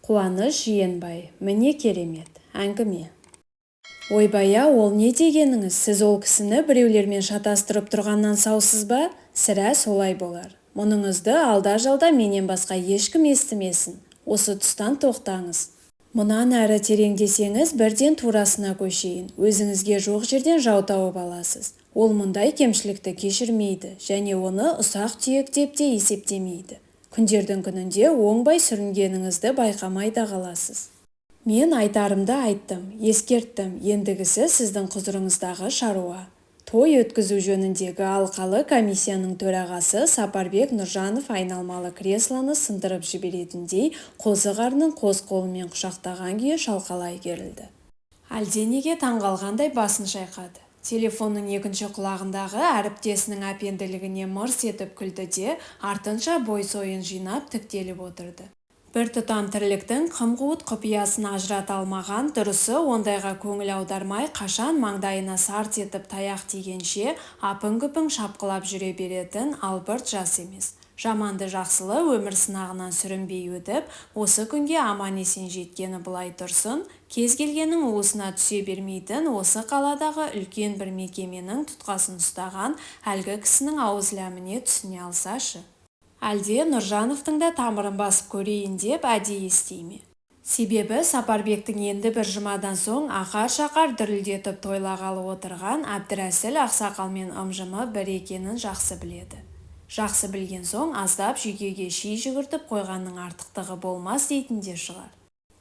Қуаныш Жиенбай, міне керемет, әңгіме. Ойбай-ау, ол не дегеніңіз, сіз ол кісіні біреулермен шатастырып тұрғаннан саусыз ба? Сірә солай болар. Мұныңызды алда-жалда менен басқа ешкім естімесін. Осы тұстан тоқтаңыз. Мұнан әрі тереңдесеңіз, бірден турасына көшейін. Өзіңізге жоқ жерден жау тауып аласыз. Ол мұндай кемшілікті кешірмейді, және оны ұсақ-түйек деп те есептемейді. Күндердің күнінде оңбай сүрінгеніңізді байқамай да қаласыз. Мен айтарымды айттым, ескерттім, ендігісі сіздің құзырыңыздағы шаруа. Той өткізу жөніндегі алқалы комиссияның төрағасы Сапарбек Нұржанов айналмалы креслоны сындырып жіберетіндей қозы қарнын қос қолымен құшақтаған күйі шалқалай керілді. Әлденеге таңғалғандай басын шайқады. Телефонның екінші құлағындағы әріптесінің әпенділігіне мырс етіп күлді де, артынша бой сойын жинап тіктеліп отырды. Бір тұтам тірліктің қым-қуыт құпиясын ажырата алмаған, дұрысы ондайға көңіл аудармай, қашан маңдайына сарт етіп таяқ тигенше апың-күпің шапқылап жүре беретін албырт жас емес. Жаманды жақсылы өмір сынағынан сүрінбей өтіп, осы күнге аман-есен жеткені былай тұрсын, кез келгеннің уысына түсе бермейтін осы қаладағы үлкен бір мекеменің тұтқасын ұстаған әлгі кісінің ауыз ләміне түсіне алсашы. Әлде Нұржановтың да тамырын басып көрейін деп әдейі істей ме? Себебі Сапарбектің енді бір жұмадан соң ақар-шақар дүрілдетіп тойлағалы отырған Әбдірәсіл ақсақалмен ымжымы бір екенін жақсы біледі. Жақсы білген соң аздап жүйкеге ши жүгіртіп қойғанның артықтығы болмас дейтін де шығар.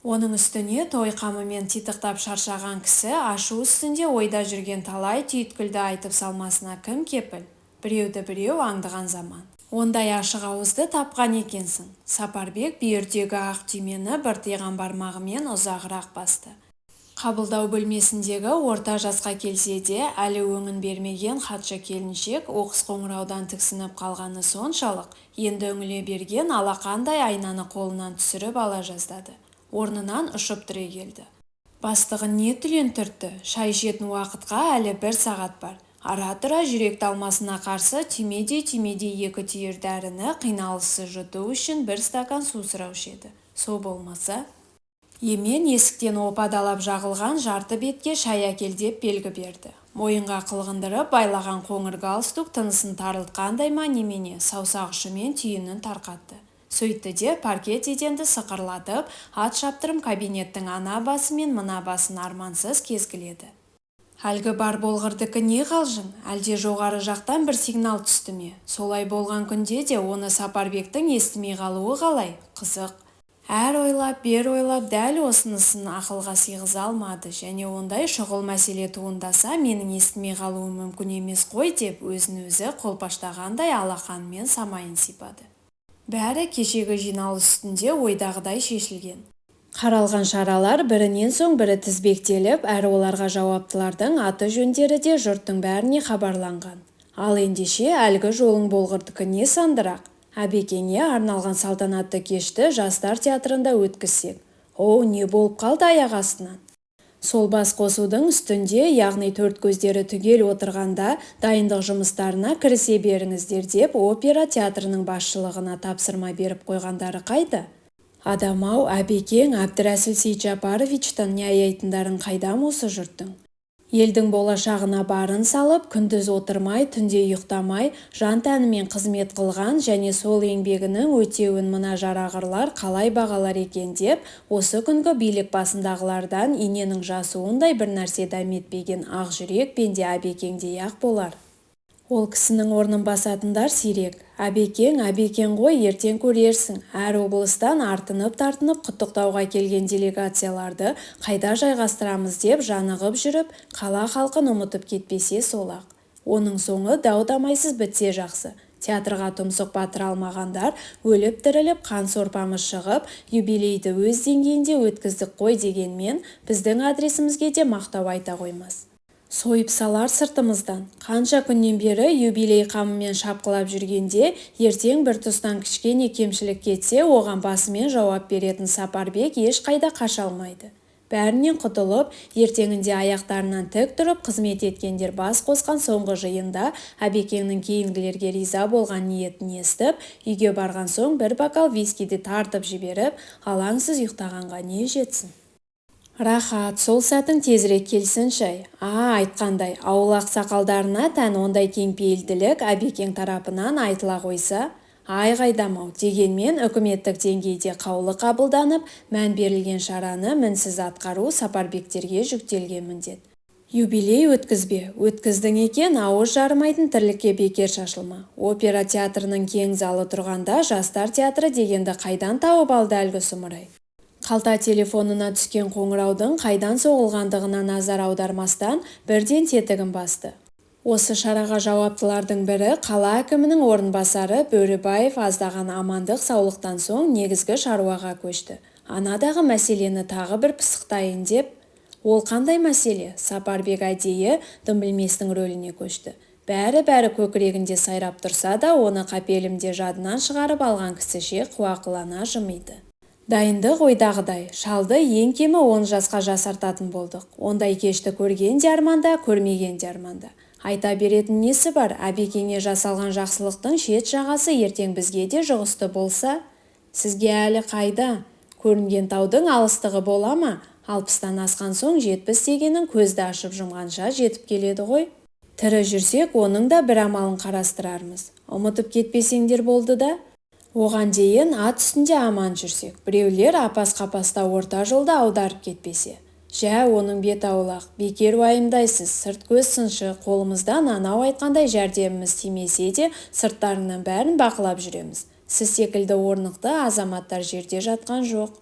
Оның үстіне той қамымен титықтап шаршаған кісі ашу үстінде ойда жүрген талай түйткілді айтып салмасына кім кепіл? Біреуді біреу аңдыған заман. Ондай ашық ауызды тапқан екенсің. Сапарбек бүйірдегі ақ түймені быртиған бармағымен ұзағырақ басты. Қабылдау бөлмесіндегі орта жасқа келсе де, әлі өңін бермеген хатшы келіншек оқыс қоңыраудан тіксініп қалғаны соншалық, енді үңіле берген алақандай айнаны қолынан түсіріп ала жаздады. Орнынан ұшып түрегелді. Бастығын не түлен түртті? Шай ішетін уақытқа әлі 1 сағат бар. Ара-тұра жүрек талмасына қарсы түймедей екі түйір дәріні қиналыссыз жұту үшін 1 стакан су сұраушы еді. Со болмаса... Емен есіктен опадалап жағылған жарты бетке шай әкел деп белгі берді. Мойынға қылғындырып байлаған қоңыр галстук тынысын тарылтқандай ма немене саусақ ұшымен түйінін тарқатты. Сөйтті де паркет еденді сықырлатып, ат шаптырым кабинеттің ана басы мен мына басын армансыз кезгіледі. Әлгі бар болғырдікі не қалжың? Әлде жоғары жақтан бір сигнал түсті ме? Солай болған күнде де оны Сапарбектің естімей қалуы қалай? Қызық. Әр ойлап, бер ойлап, дәл осынысын ақылға сыйғыза алмады, және ондай шұғыл мәселе туындаса, менің естімей қалуым мүмкін емес қой деп өзін-өзі қолпаштағандай алақанымен самайын сипады. Бәрі кешегі жиналыс үстінде ойдағыдай шешілген. Қаралған шаралар бірінен соң бірі тізбектеліп, әрі оларға жауаптылардың аты жөндері де жұрттың бәріне хабарланған. Ал ендеше әлгі жолың болғырдікі не сандырақ? Әбекеңе арналған салтанатты кешті жастар театрында өткізсек. Оу, не болып қалды аяқ астынан? Сол бас қосудың үстінде, яғни төрт көздері түгел отырғанда, дайындық жұмыстарына кірісе беріңіздер деп опера театрының басшылығына тапсырма беріп қойғандары қайда? Адам-ау, Әбекең Әбдірәсіл Сейтжапаровичтан не аяйтындарын қайдам осы жұрттың? Елдің болашағына барын салып, күндіз отырмай, түнде ұйықтамай, жан-тәнімен қызмет қылған және сол еңбегінің өтеуін мына жарағырлар қалай бағалар екен деп, осы күнгі билік басындағылардан иненің жасуындай бір нәрсе дәметпеген ақ жүрек пенде Әбекеңдей-ақ болар. Ол кісінің орнын басатындар сирек. Әбекең ғой, ертең көрерсің. Әр облыстан артынып-тартынып құттықтауға келген делегацияларды қайда жайғастырамыз деп жанығып жүріп, қала халқын ұмытып кетпесе сол-ақ. Оның соңы дау-дамайсыз бітсе жақсы. Театрға тұмсық батыра алмағандар өліп-тіріліп қан сорпамыз шығып, юбилейді өз деңгейінде өткіздік қой дегенмен, біздің адресімізге де мақтау айта қоймас. Сойып салар сыртымыздан. Қанша күннен бері юбилей қамымен шапқылап жүргенде, ертең бір тұстан кішкене кемшілік кетсе, оған басымен жауап беретін Сапарбек ешқайда қаша алмайды. Бәрінен құтылып, ертеңінде аяқтарынан тік тұрып қызмет еткендер бас қосқан соңғы жиында Әбекеңнің кейінгілерге риза болған ниетін естіп, үйге барған соң бір бокал вискиді тартып жіберіп, алаңсыз ұйықтағанға не жетсін. Рахат, сол сәтің тезірек келсін шай. Айтқандай, ауыл ақсақалдарына тән ондай кеңпейілділік Әбекең тарапынан айтыла қойса, қайдам-ау, дегенмен үкіметтік деңгейде қаулы қабылданып, мән берілген шараны мінсіз атқару Сапарбектерге жүктелген міндет. Юбилей өткізбе, өткіздің екен, ауыз жарымайтын тірлікке бекер шашылма. Опера театрының кең залы тұрғанда жастар театры дегенді қайдан тауып алды әлгі сұмырай? Қалта телефонына түскен қоңыраудың қайдан соғылғандығына назар аудармастан бірден тетігін басты. Осы шараға жауаптылардың бірі қала әкімінің орынбасары Бөрібаев аздаған амандық саулықтан соң негізгі шаруаға көшті. Анадағы мәселені тағы бір пысықтайын деп, ол қандай мәселе? Сапарбек әдейі дым білместің рөліне көшті. Бәрі көкірегінде сайрап тұрса да, оны қапелімде жадынан шығарып алған кісіше қуақылана жымиды. Дайындық ойдағыдай, шалды ең кемі 10 жасқа жасартатын болдық. Ондай кешті көрген де арманда, көрмеген де арманда. Айта беретін несі бар? Әбекеңе жасалған жақсылықтың шет жағасы ертең бізге де жұғысты болса, сізге әлі қайда? Көрінген таудың алыстығы бола ма? 60-тан асқан соң 70 дегенің көзді ашып жұмғанша жетіп келеді ғой. Тірі жүрсек, оның да бір амалын қарастырармыз. Ұмытып кетпесеңдер болды да. Оған дейін ат үстінде аман жүрсек, біреулер апас-қапаста орта жолда аударып кетпесе. Жә, оның бет аулақ, бекер уайымдайсыз, сырт көз сыншы, қолымыздан анау айтқандай жәрдеміміз тимесе де, сырттарының бәрін бақылап жүреміз. Сіз секілді орнықты азаматтар жерде жатқан жоқ.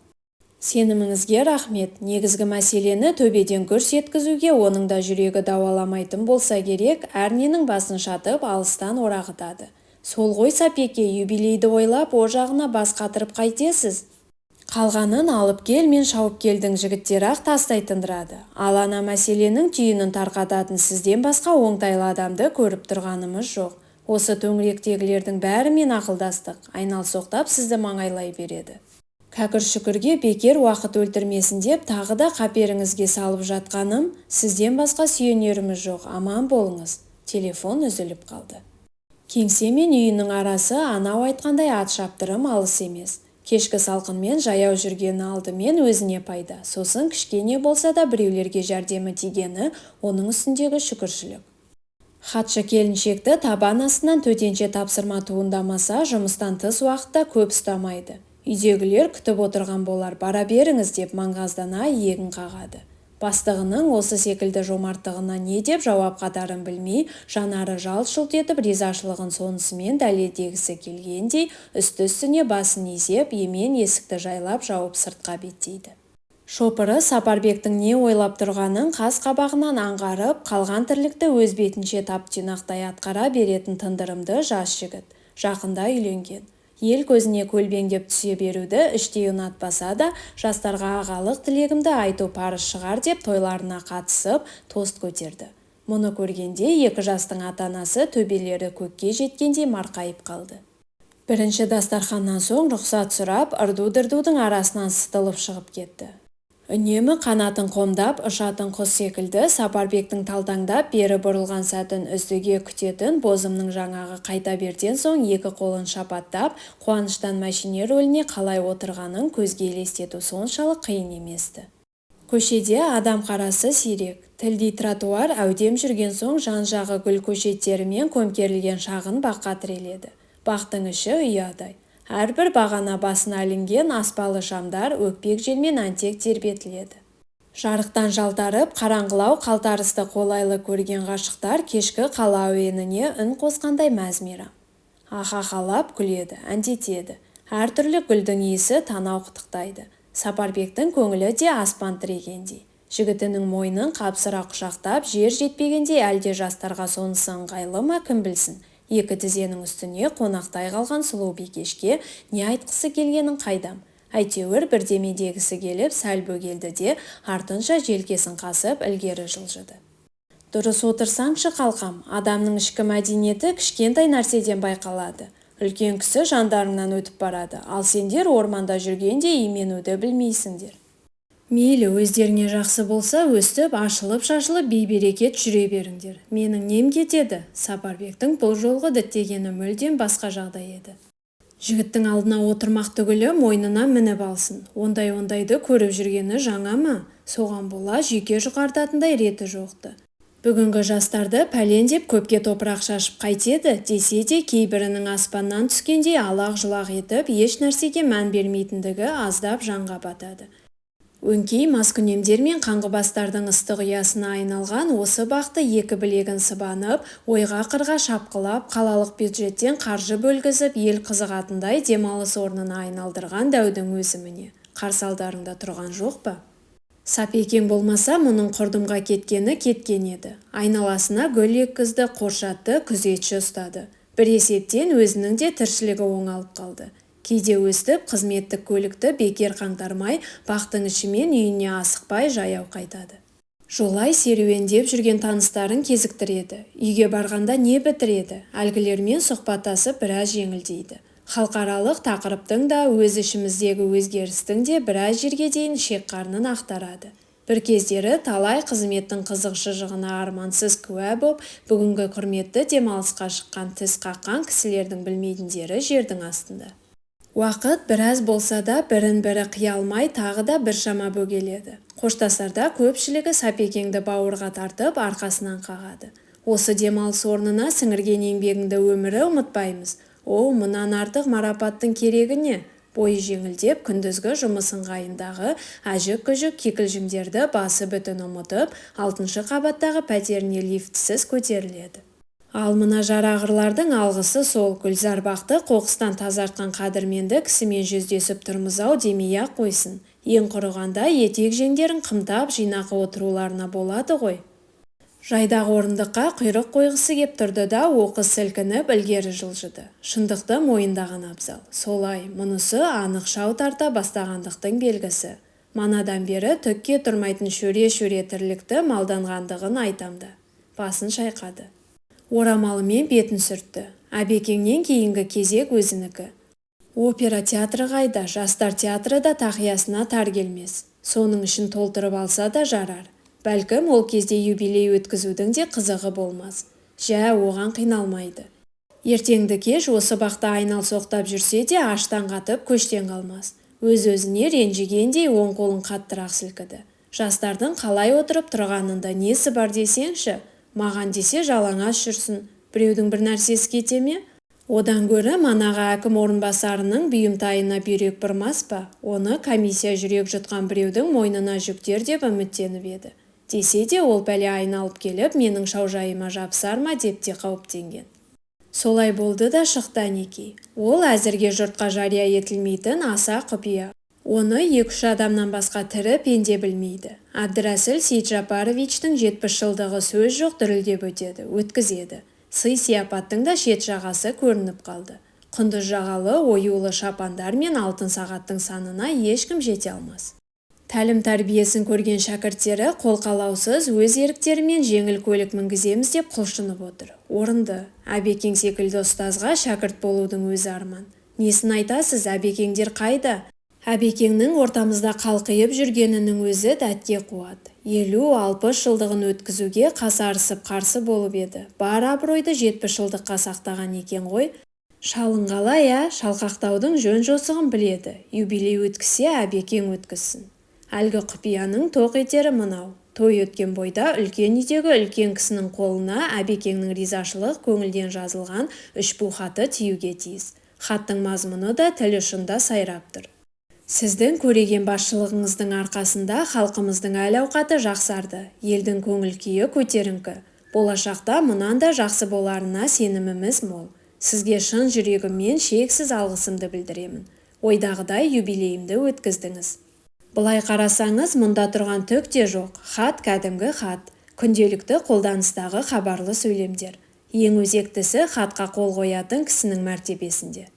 Сеніміңізге рахмет. Негізгі мәселені төбеден көрсеткізуге оның да жүрегі дауаламайтын болса керек, әрненің басын шатып алыстан орағытады. Сол ғой Сапеке, юбилейді ойлап, о жағына бас қатырып қайтесіз? Қалғанын алып кел, мен шауып келдің жігіттер-ақ тастай тындырады. Ал ана мәселенің түйінін тарқататын сізден басқа оңтайлы адамды көріп тұрғанымыз жоқ. Осы төңіректегілердің бәрімен ақылдастық, айналсоқтап сізді маңайлай береді. Кәкір-шүкірге бекер уақыт өлтірмесін деп тағы да қаперіңізге салып жатқаным, сізден басқа сүйенеріміз жоқ, аман болыңыз. Телефон үзіліп қалды. Кеңсе мен үйінің арасы анау айтқандай ат шаптырым алыс емес. Кешкі салқынмен жаяу жүргені алдымен өзіне пайда, сосын кішкене болса да біреулерге жәрдемі тигені оның үстіндегі шүкіршілік. Хатшы келіншекті табан астынан төтенше тапсырма туындамаса, жұмыстан тыс уақытта көп ұстамайды. Үйдегілер күтіп отырған болар, бара беріңіз деп маңғаздана иегін қағады. Бастығының осы секілді жомарттығына не деп жауап қатарын білмей, жанары жалт-жұлт етіп ризашылығын сонысымен дәлелдегісі келгендей, үсті-үстіне басын изеп, емен есікті жайлап жауып сыртқа беттейді. Шопыры Сапарбектің не ойлап тұрғанын қас-қабағынан аңғарып, қалған тірлікті өз бетінше тап-тұйнақтай атқара беретін тындырымды жас жігіт. Жақында үйленген. Ел көзіне көлбеңдеп түсе беруді іштей ұнатпаса да, жастарға ағалық тілегімді айту парыз шығар деп тойларына қатысып, тост көтерді. Мұны көргенде екі жастың ата-анасы төбелері көкке жеткендей марқайып қалды. Бірінші дастарханнан соң рұқсат сұрап, ырду-дырдудың арасынан сытылып шығып кетті. Үнемі қанатын қомдап, ұшатын құс секілді Сапарбектің талтаңдап бері бұрылған сәтін үздіге күтетін бозымның жаңағы қайта берден соң екі қолын шапаттап, қуаныштан мәшине рөліне қалай отырғанын көзге елестету соншалық қиын еместі. Көшеде адам қарасы сирек. Тілдей тротуар әудем жүрген соң жан-жағы гүл көшеттерімен көмкерілген шағын баққа тіреледі. Бақтың іші ұядай. Әрбір бағана басына ілінген аспалы шамдар өкпек желмен әнтек тербетіледі. Жарықтан жалтарып, қараңғылау қалтарысты қолайлы көрген ғашықтар кешкі қала әуеніне үн қосқандай мәз-мейрам. Ахахалап күледі, әндетеді. Әртүрлі гүлдің иісі танау қытықтайды. Сапарбектің көңілі де аспан тірегендей. Жігітінің мойнын қапсыра құшақтап, жер жетпегенде әлде жастарға сонысы ыңғайлы ма кім білсін. Екі тізенің үстіне қонақтай қалған сұлу бикешке не айтқысы келгенін қайдам. Әйтеуір бірдеме дегісі келіп сәл бөгелді де, артынша желкесін қасып ілгері жылжыды. Дұрыс отырсаңшы қалқам, адамның ішкі мәдениеті кішкентай нәрседен байқалады. Үлкен кісі жандарыңнан өтіп барады, ал сендер орманда жүргенде именуді білмейсіңдер. Мейлі өздеріңе жақсы болса, өстіп, ашылып-шашылып бей-берекет жүре беріңдер. Менің нем кетеді? Сапарбектің бұл жолғы діттегені мүлдем басқа жағдай еді. Жігіттің алдына отырмақ түгілі мойнына мініп алсын. Ондай-ондайды көріп жүргені жаңа ма? Соған бола жүйке жұқартатындай реті жоқты. Бүгінгі жастарды пәлен деп көпке топырақ шашып қайтеді, десе де кейбірінің аспаннан түскендей алақ-жұлақ етіп еш нәрсеге мән бермейтіндігі аздап жанға батады. Өңкей маскүнемдер мен қаңғыбастардың ыстық ұясына айналған осы бақты екі білегін сыбанып, ойға қырға шапқылап, қалалық бюджеттен қаржы бөлгізіп, ел қызығатындай демалыс орнына айналдырған дәудің өзі міне. Қарсы алдарыңда тұрған жоқ па? Сапекең болмаса, мұның құрдымға кеткені кеткен еді. Айналасына гүл еккізді, қоршатты, күзетші ұстады. Бір есептен өзінің де тіршілігі оңалып қалды. Кейде өстіп, қызметтік көлікті бекер қаңтармай, бақтың ішімен үйіне асықпай жаяу қайтады. Жолай серуендеп жүрген таныстарын кезіктіреді. Үйге барғанда не бітіреді? Әлгілермен сұхбаттасып біраз жеңілдейді. Халықаралық тақырыптың да, өз ішіміздегі өзгерістің де біраз жерге дейін шек-қарнын ақтарады. Бір кездері талай қызметтің қызық-шыжығына армансыз куә боп, бүгінгі құрметті демалысқа шыққан тіс қаққан кісілердің білмейтіндері жердің астында. Уақыт біраз болса да бірін-бірі қия алмай тағы да біршама бөгеледі. Қоштасарда көпшілігі Сапекеңді бауырға тартып арқасынан қағады. Осы демалыс орнына сіңірген еңбегіңді өмірі ұмытпаймыз. Мұнан артық марапаттың керегі не? Бойы жеңілдеп, күндізгі жұмыс ыңғайындағы әжік-күжік кикілжіңдерді басы бүтін ұмытып, 6-шы қабаттағы пәтеріне лифтісіз көтеріледі. Ал мына жарағырлардың алғысы сол, Гүлзарбақты қоқыстан тазартқан қадірменді кісімен жүздесіп тұрмыз-ау демей-ақ қойсын. Ең құрығанда етек жеңдерін қымтап жинақы отыруларына болады ғой. Жайдағы орындыққа құйрық қойғысы кеп тұрды да оқыс сілкініп ілгері жылжыды. Шындықты мойындаған абзал. Солай, мұнысы анық шау тарта бастағандықтың белгісі. Манадан бері түкке тұрмайтын шөре-шөре тірлікті малданғандығын айтамды. Басын шайқады. Орамалымен бетін сүртті. Әбекеңнен кейінгі кезек өзінікі. Опера театры қайда, жастар театры да тақиясына тар келмес. Соның ішін толтырып алса да жарар. Бәлкім ол кезде юбилей өткізудің де қызығы болмас. Оған қиналмайды. Ертеңді кеш осы бақта айнал соқтап жүрсе де аштан қатып көштен қалмас. Өз-өзіне ренжігендей оң қолын қаттырақ сілкіді. Жастардың қалай отырып тұрғанында несі бар десеңші? Маған десе жалаңаш жүрсін. Біреудің бір нәрсесі кете ме? Одан гөрі манаға әкім орынбасарының бұйымтайына бүйрек бұрмас па? Оны комиссия жүрек жұтқан біреудің мойнына жүктер деп үміттеніп еді. Десе де ол пәле айналып келіп, менің шаужайыма жапсар ма деп те қауіптенген. Солай болды да шықты әнекей. Ол әзірге жұртқа жария етілмейтін аса құпия. Оны 2-3 адамнан басқа тірі пенде білмейді. Әбдірәсіл Сейтжапаровичтің 70 жылдығы сөз жоқ дүрілдеп өтеді, өткізеді. Сый-сияпаттың да шет жағасы көрініп қалды. Құндыз жағалы, оюлы шапандар мен алтын сағаттың санына ешкім жете алмас. Тәлім тәрбиесін көрген шәкірттері қолқалаусыз өз еріктерімен жеңіл көлік мінгіземіз деп құлшынып отыр. Орынды. Әбекең секілді ұстазға шәкірт болудың өзі арман. Несін айтасыз, әбекеңдер қайда? Әбекеңнің ортамызда қалқиып жүргенінің өзі дәтке қуат. 50-60 жылдығын өткізуге қасарысып қарсы болып еді. Бар абыройды 70 жылдыққа сақтаған екен ғой. Шалың қалай, шалқақтаудың жөн жосығын біледі. Юбилей өткісе әбекең өткізсін. Әлгі құпияның тоқ етері мынау. Той өткен бойда үлкен үйдегі үлкен кісінің қолына әбекеңнің ризашылық көңілден жазылған 3 бу хаты тиюге тиіс. Хаттың мазмұны да тіл ұшында сайрап тұр. Сіздің көреген басшылығыңыздың арқасында халқымыздың әл-ауқаты жақсарды, елдің көңіл күйі көтеріңкі. Болашақта мұнан да жақсы боларына сеніміміз мол. Сізге шын жүрегіммен шексіз алғысымды білдіремін. Ойдағыдай юбилейімді өткіздіңіз. Бұлай қарасаңыз, мұнда тұрған түк те жоқ. Хат кәдімгі хат. Күнделікті қолданыстағы хабарлы сөйлемдер. Ең өзектісі хатқа қол қоятын кісінің мәртебесінде.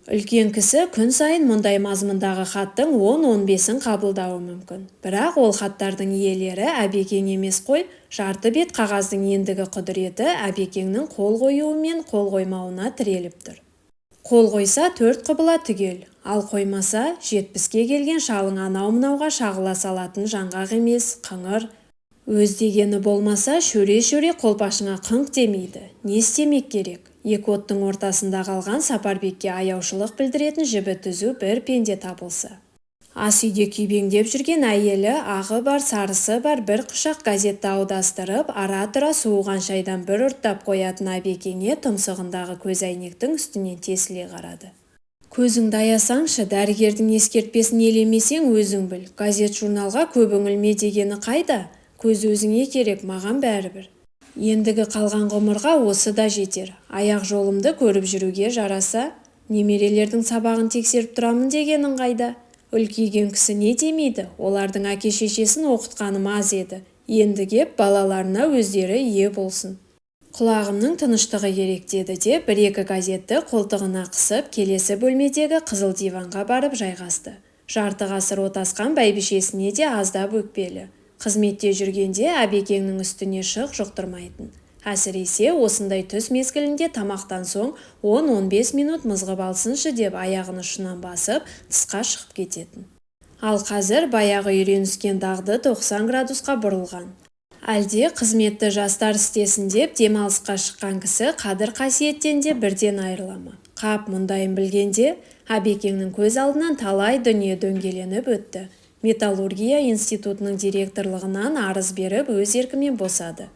Үлкен кісі күн сайын мұндай мазмұндағы хаттың 10-15-ін қабылдауы мүмкін. Бірақ ол хаттардың иелері әбекең емес қой, жарты бет қағаздың ендігі құдіреті әбекеңнің қол қоюы мен қол қоймауына тіреліп тұр. Қол қойса 4 құбыла түгел, ал қоймаса 70-ке келген шалың анау-мынауға шағыла салатын жаңғақ емес, қыңыр. Өз дегені болмаса шөре-шөре қолпашыңа қыңқ демейді. Не істемек керек? Екі оттың ортасында қалған Сапарбекке аяушылық білдіретін жібі түзу бір пенде табылса. Ас үйде күйбеңдеп жүрген әйелі ағы бар, сарысы бар бір құшақ газетті аудастырып, ара-тұра суыған шайдан бір ұрттап қоятын Әбекеңе тұмсығындағы көзәйнектің үстінен тесіле қарады. Көзіңді аясаңшы, дәрігердің ескертпесін елемесең өзің біл. Газет-журналға көп үңілме дегені қайда? Көз өзіңе керек, маған бәрібір. Ендігі қалған ғұмырға осы да жетер. Аяқ жолымды көріп жүруге жараса, немерелердің сабағын тексеріп тұрамын дегенің қайда? Үлкейген кісі не демейді? Олардың әке-шешесін оқытқаным аз еді. Енді кеп балаларына өздері ие болсын. Құлағымның тыныштығы керек деді де бір-екі газетті қолтығына қысып, келесі бөлмедегі қызыл диванға барып жайғасты. Жарты ғасыр отасқан бәйбішесіне де аздап өкпелі. Қызметте жүргенде Әбекеңнің үстіне шық жұқтырмайтын. Әсіресе осындай түс мезгілінде тамақтан соң 10-15 минут мызғып алсыншы деп аяғын ұшынан басып тысқа шығып кететін. Ал қазір баяғы үйреніскен дағды 90 градусқа бұрылған. Әлде қызметті жастар істесін деп демалысқа шыққан кісі қадір-қасиеттен де бірден айырылама. Қап мұндайын білгенде Әбекеңнің көз алдынан талай дүние дөңгеленіп өтті. Металлургия институтының директорлығынан арыз беріп өз еркімен босады.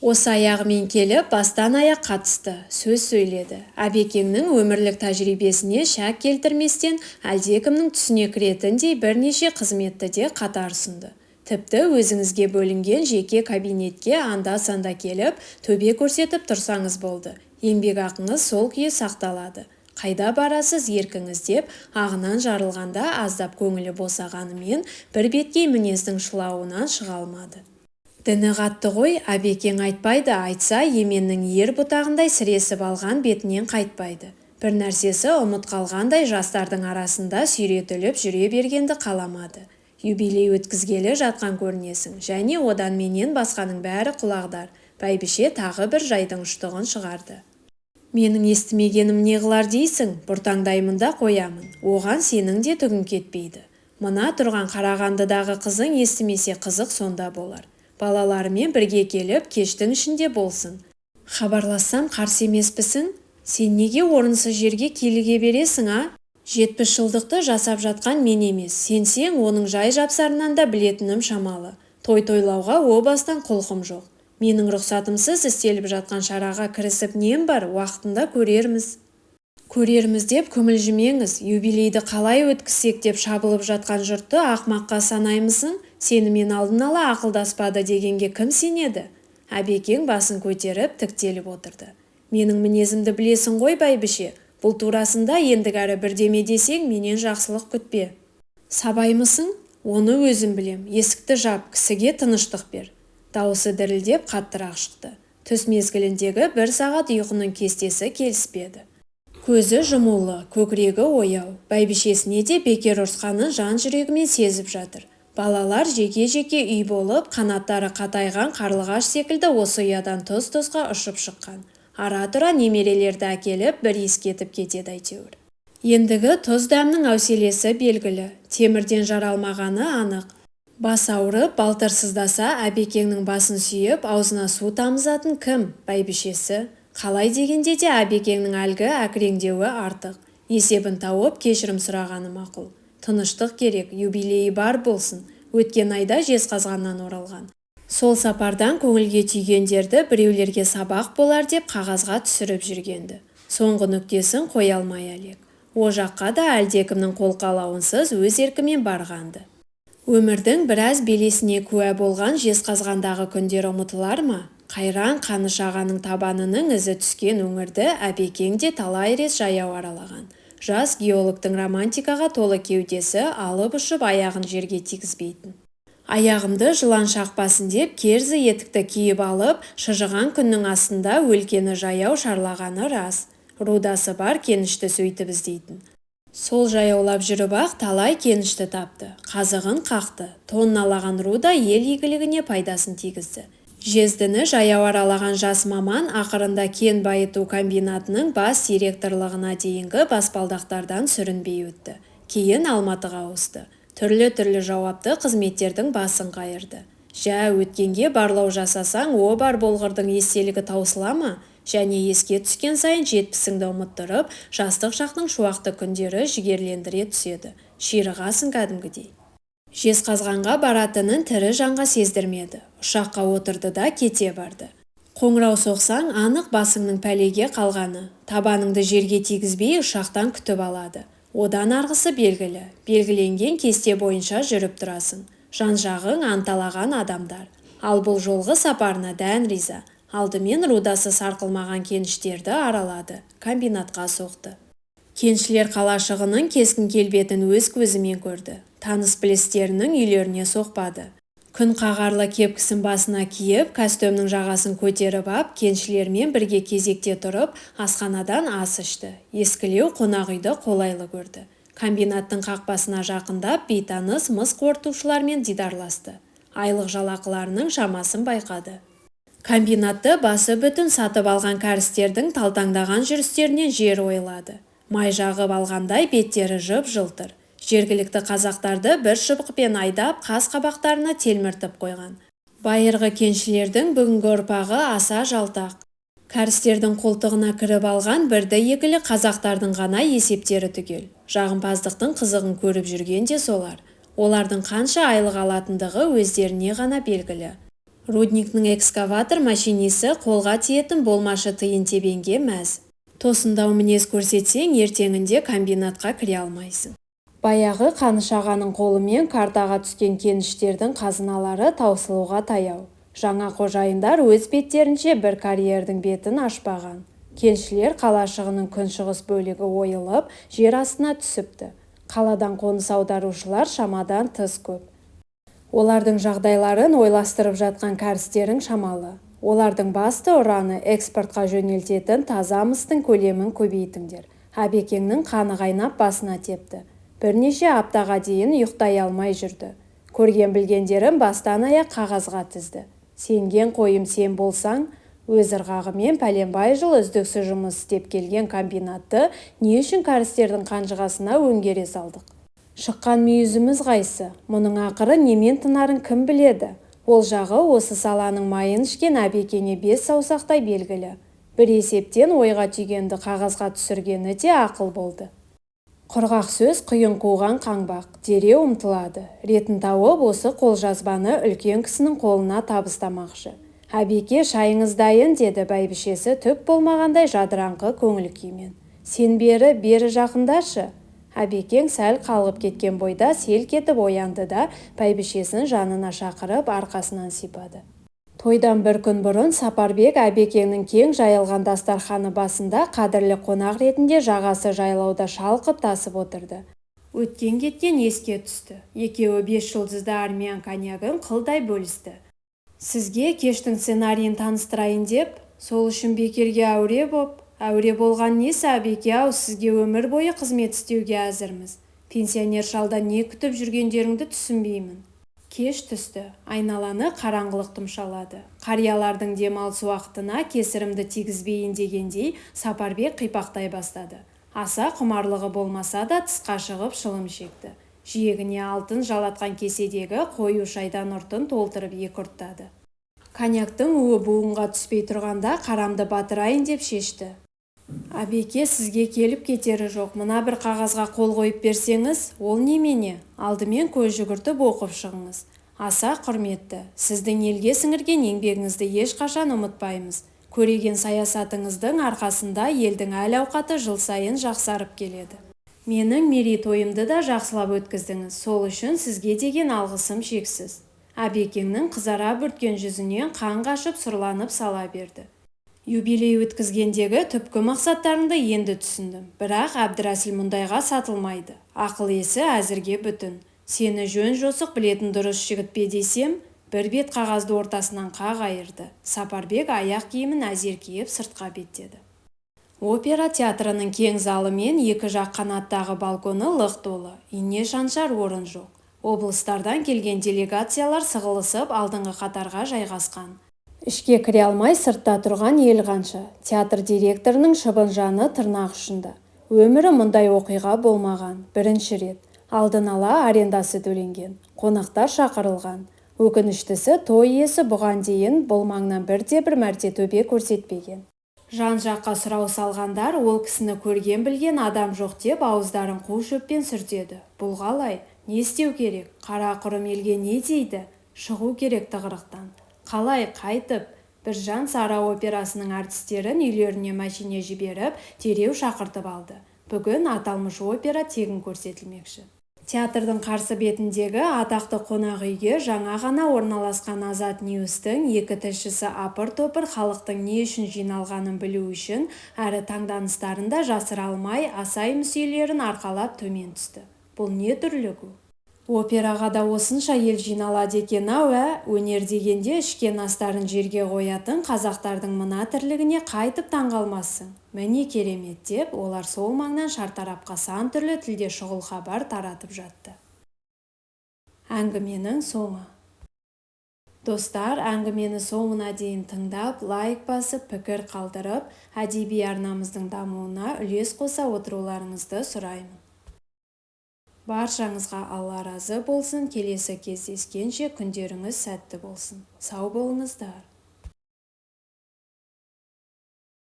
Осы аяғымен келіп бастан аяқ қатысты, сөз сөйледі. Әбекеңнің өмірлік тәжірибесіне шәк келтірместен әлдекімнің түсіне кіретіндей бірнеше қызметті де қатар ұсынды. Тіпті өзіңізге бөлінген жеке кабинетке анда-санда келіп төбе көрсетіп тұрсаңыз болды. Еңбек ақыңыз сол күйі сақталады. Қайда барасыз еркіңіз деп ағынан жарылғанда аздап көңілі босағанымен бір беткей мінездің шылауынан шыға алмады. Діні қатты ғой, Әбекең айтпайды, айтса еменнің ер бұтағындай сіресіп алған бетінен қайтпайды. Бір нәрсесі ұмыт қалғандай жастардың арасында сүйретіліп жүре бергенді қаламады. Юбилей өткізгелі жатқан көрінесің, және одан менен басқаның бәрі құлағдар. Бәйбіше тағы бір жайдың ұштығын шығарды. Менің естімегенім не қылар дейсің, бұртаңдаймын да қоямын. Оған сенің де түгін кетпейді. Мына тұрған Қарағандыдағы қызың естімесе қызық сонда болар. Балаларымен бірге келіп, кештің ішінде болсын. Хабарлассам қарсы емеспісің? Сен неге орынсыз жерге келіге бересің, а? 70 жылдықты жасап жатқан мен емес. Сенсең, оның жай жапсарынан да білетінім шамалы. Той-тойлауға о бастан құлқым жоқ. Менің рұқсатымсыз істеліп жатқан шараға кірісіп нем бар, уақытында көрерміз. Көрерміз деп көмілжімеңіз, юбилейді қалай өткізсек деп шабылып жатқан жұртты ақмаққа санаймысың? Сенімен алдын ала ақылдаспады дегенге кім сенеді? Әбекең басын көтеріп тіктеліп отырды. Менің мінезімді білесің ғой бәйбіше, бұл турасында ендігәрі бірдеме десең менен жақсылық күтпе. Сабаймысың? Оны өзім білем, есікті жап, кісіге тыныштық бер. Дауысы дірілдеп қаттырақ шықты. Түс мезгіліндегі 1 сағат ұйқының кестесі келіспеді. Көзі жұмулы, көкірегі ояу. Бәйбішесіне де бекер ұрысқанын жан жүрегімен сезіп жатыр. Балалар жеке-жеке үй болып, қанаттары қатайған қарлығаш секілді осы ұядан тұз-тұзға ұшып шыққан. Ара-тұра немерелерді әкеліп бір ескетіп кетеді әйтеуір. Ендігі тұз дәмнің әуселесі белгілі, темірден жаралмағаны анық. Бас ауырып, балтырсыздаса Әбекеңнің басын сүйіп, аузына су тамызатын кім? Бәйбішесі. Қалай дегенде де Әбекеңнің әлгі әкіреңдеуі артық. Есебін тауып кешірім сұрағаны мақұл. Тыныштық керек, юбилейі бар болсын. Өткен айда Жезқазғаннан оралған. Сол сапардан көңілге түйгендерді біреулерге сабақ болар деп қағазға түсіріп жүргенді. Соңғы нүктесін қоя алмай әлек. О жаққа да әлдекімнің қолқалауынсыз өз еркімен барғанды. Өмірдің біраз белесіне куә болған Жезқазғандағы күндер ұмытылар ма? Қайран Қаныш ағаның табанының ізі түскен өңірді Әбекең де талай рет жаяу аралаған. Жас геологтың романтикаға толы кеудесі алып ұшып аяғын жерге тигізбейтін. Аяғымды жылан шақпасын деп керзі етікті киіп алып, шыжыған күннің астында өлкені жаяу шарлағаны рас. Рудасы бар кенішті сөйтіп іздейтін. Сол жаяулап жүріп ақ талай кенішті тапты. Қазығын қақты. Тонналаған руда ел игілігіне пайдасын тигізді. Жездіні жаяу аралаған жас маман ақырында кен байыту комбинатының бас директорлығына дейінгі баспалдақтардан сүрінбей өтті. Кейін Алматыға ауысты. Түрлі жауапты қызметтердің басын қайырды. Жә, өткенге барлау жасасаң, о бар болғырдың естелігі таусыла ма? Және еске түскен сайын жетпісіңді ұмыттырып, жастық шақтың шуақты күндері жігерлендіре түседі. Ширығасың кәдімгідей. Жезқазғанға баратынын тірі жанға сездірмеді. Ұшаққа отырды да кете барды. Қоңырау соқсаң, анық басыңның пәлеге қалғаны. Табаныңды жерге тигізбей ұшақтан күтіп алады. Одан арғысы белгілі. Белгіленген кесте бойынша жүріп тұрасың. Жан-жағың анталаған адамдар. Ал бұл жолғы сапарына дән риза. Алдымен рудасы сарқылмаған кеніштерді аралады. Комбинатқа соқты. Кеншілер қалашығының кескін келбетін өз көзімен көрді. Таныс-білістерінің үйлеріне соқпады. Күн қағарлы кепкісін басына киіп, костюмнің жағасын көтеріп ап, кеншілермен бірге кезекте тұрып, асханадан ас ішті. Ескілеу қонақ үйді қолайлы көрді. Комбинаттың қақпасына жақындап, бейтаныс мыс қорытушылармен дидарласты. Айлық жалақыларының шамасын байқады. Комбинатты басы бүтін сатып алған кәрістердің талтаңдаған жүрістерінен жер ойлады. Май жағып алғандай беттері жып-жылтыр. Жергілікті қазақтарды бір шыбықпен айдап, қас-қабақтарына телміртіп қойған. Байырғы кеншілердің бүгінгі ұрпағы аса жалтақ. Кәрістердің қолтығына кіріп алған бірді-екілі қазақтардың ғана есептері түгел. Жағымпаздықтың қызығын көріп жүрген де солар. Олардың қанша айлық алатындығы өздеріне ғана белгілі. Рудниктің экскаватор машинисі қолға тиетін болмашы тиын тебенге мәз. Тосындау мінез көрсетсең, ертеңінде комбинатқа кіре алмайсың. Баяғы Қаныш ағаның қолымен картаға түскен кеніштердің қазыналары таусылуға таяу. Жаңа қожайындар өз беттерінше бір карьердің бетін ашпаған. Кеншілер қалашығының күншығыс бөлігі ойылып, жер астына түсіпті. Қаладан қоныс аударушылар шамадан тыс көп. Олардың жағдайларын ойластырып жатқан кәрістерің шамалы. Олардың басты ұраны экспортқа жөнелтетін таза мыстың көлемін көбейтіңдер. Әбекеңнің қаны қайнап басына тепті. Бірнеше аптаға дейін ұйықтай алмай жүрді. Көрген-білгендерін бастан аяқ қағазға тізді. Сенген қойым сен болсаң, өз ырғағымен пәленбай жыл үздіксіз жұмыс істеп келген комбинатты не үшін кәрістердің қанжығасына өңгере салдық? Шыққан мүйізіміз қайсы? Мұның ақыры немен тынарын кім біледі? Ол жағы осы саланың майын ішкен Әбекеңе 5 саусақтай белгілі. Бір есептен ойға түйгенді қағазға түсіргені де ақыл болды. Құрғақ сөз құйын қуған қаңбақ, дереу ұмтылады. Ретін тауып осы қолжазбаны үлкен кісінің қолына табыстамақшы. Әбеке, шайыңыз дайын, деді бәйбішесі түк болмағандай жадыраңқы көңіл күймен. Сен бері жақындашы. Әбекең сәл қалғып кеткен бойда селк етіп оянды да бәйбішесін жанына шақырып арқасынан сипады. Тойдан бір күн бұрын Сапарбек Әбекеңнің кең жайылған дастарханы басында қадірлі қонақ ретінде жағасы жайлауда шалқып тасып отырды. Өткен кеткен еске түсті. Екеуі 5 жұлдызды армян коньягын қылдай бөлісті. Сізге кештің сценарийін таныстырайын деп, сол үшін бекерге әуре болған несі Әбеке-ау, сізге өмір бойы қызмет істеуге әзірміз. Пенсионер шалда не күтіп жүргендеріңді түсінбеймін. Кеш түсті, айналаны қараңғылық тұмшалады. Қариялардың демалыс уақытына кесірімді тигізбейін дегендей Сапарбек қипақтай бастады. Аса құмарлығы болмаса да тысқа шығып шылым шекті. Жиегіне алтын жалатқан кеседегі қою шайдан ұртын толтырып ұрттады. Коньяктың уы буынға түспей тұрғанда қарамды батырайын деп шешті. Әбеке, сізге келіп кетері жоқ. Мына бір қағазға қол қойып берсеңіз, ол немене? Алдымен көз жүгіртіп оқып шығыңыз. Аса құрметті, сіздің елге сіңірген еңбегіңізді ешқашан ұмытпаймыз. Көреген саясатыңыздың арқасында елдің әл-ауқаты жыл сайын жақсарып келеді. Менің мерейтойымды да жақсылап өткіздіңіз. Сол үшін сізге деген алғысым шексіз. Әбекеңнің қызара бүрткен жүзінен қан қашып сұрланып сала берді. Юбилей өткізгендегі түпкі мақсаттарыңды енді түсіндім. Бірақ Әбдірәсіл мұндайға сатылмайды. Ақыл есі әзірге бүтін. Сені жөн жосық білетін дұрыс жігіт пе десем, бір бет қағазды ортасынан қақ айырды. Сапарбек аяқ киімін әзер киіп сыртқа беттеді. Опера театрының кең залы мен екі жақ қанаттағы балконы лық толы. Ине шаншар орын жоқ. Облыстардан келген делегациялар сығылысып алдыңғы қатарға жайғасқан. Ішке кіре алмай сыртта тұрған ел қанша. Театр директорының шыбын жаны тырнақ ұшында. Өмірі мұндай оқиға болмаған. Бірінші рет. Алдын ала арендасы төленген. Қонақтар шақырылған. Өкініштісі той иесі бұған дейін бұл маңнан бірде-бір мәрте төбе көрсетпеген. Жан-жаққа сұрау салғандар ол кісіні көрген білген адам жоқ деп ауыздарын қу шөппен сүртеді. Бұл қалай? Не істеу керек? Қара-құрым елге не дейді? Шығу керек тығырықтан. Қалай қайтып? Біржан Сара операсының артистерін үйлеріне машине жіберіп, дереу шақыртып алды. Бүгін аталмыш опера тегін көрсетілмекші. Театрдың қарсы бетіндегі атақты қонақ үйге жаңа ғана орналасқан Азат Ньюстің екі тілшісі апыр-топыр халықтың не үшін жиналғанын білу үшін әрі таңданыстарын да жасыра алмай асай мүсейлерін арқалап төмен түсті. Бұл не дүрлігу? Операға да осынша ел жиналады екен-ау, өнер дегенде ішкен астарын жерге қоятын қазақтардың мына тірлігіне қайтып таңғалмассың. Міне керемет деп, олар сол маңнан шартарапқа сан түрлі тілде шұғыл хабар таратып жатты. Әңгіменің соңы. Достар, әңгімені соңына дейін тыңдап, лайк басып, пікір қалдырып, әдеби арнамыздың дамуына үлес қоса отыруларыңызды сұраймын. Баршаңызға Алла разы болсын. Келесі кездескенше күндеріңіз сәтті болсын. Сау болыңыздар.